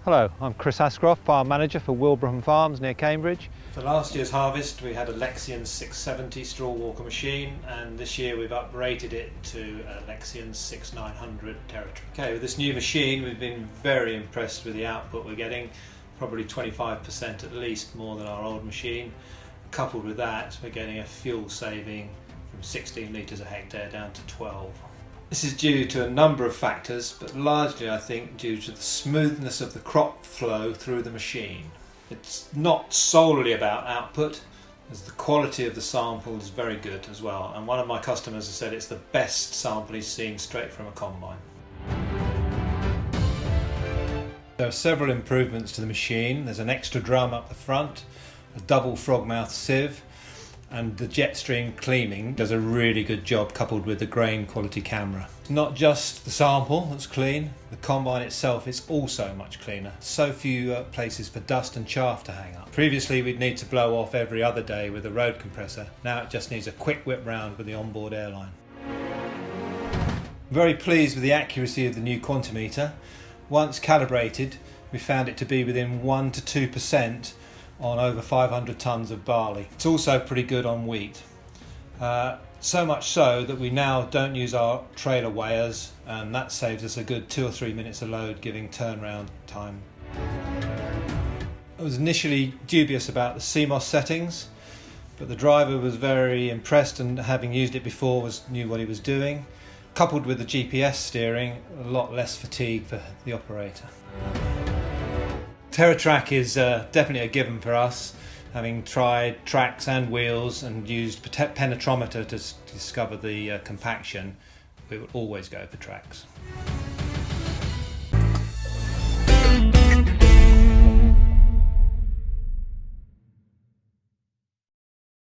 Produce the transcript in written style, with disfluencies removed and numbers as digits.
Hello, I'm Chris Ascroft, Farm Manager for Wilbraham Farms near Cambridge. For last year's harvest we had a LEXION 670 straw walker machine, and this year we've uprated it to a LEXION 6900 territory. Okay, with this new machine we've been very impressed with the output we're getting, probably 25% at least more than our old machine. Coupled with that we're getting a fuel saving from 16 litres a hectare down to 12. This is due to a number of factors, but largely I think due to the smoothness of the crop flow through the machine. It's not solely about output, as the quality of the sample is very good as well, and one of my customers has said it's the best sample he's seen straight from a combine. There are several improvements to the machine. There's an extra drum up the front, a double frogmouth sieve, and the jet stream cleaning does a really good job coupled with the grain quality camera. Not just the sample that's clean, the combine itself is also much cleaner. So few places for dust and chaff to hang up. Previously we'd need to blow off every other day with a road compressor. Now it just needs a quick whip round with the onboard airline. I'm very pleased with the accuracy of the new quantimeter. Once calibrated, we found it to be within 1 to 2% on over 500 tonnes of barley. It's also pretty good on wheat. So much so that we now don't use our trailer weighers, and that saves us a good 2 or 3 minutes a load, giving turnaround time. I was initially dubious about the CMOS settings, but the driver was very impressed, and having used it before knew what he was doing. Coupled with the GPS steering, a lot less fatigue for the operator. TerraTrack is definitely a given for us, having tried tracks and wheels and used penetrometer to discover the compaction. We will always go for tracks.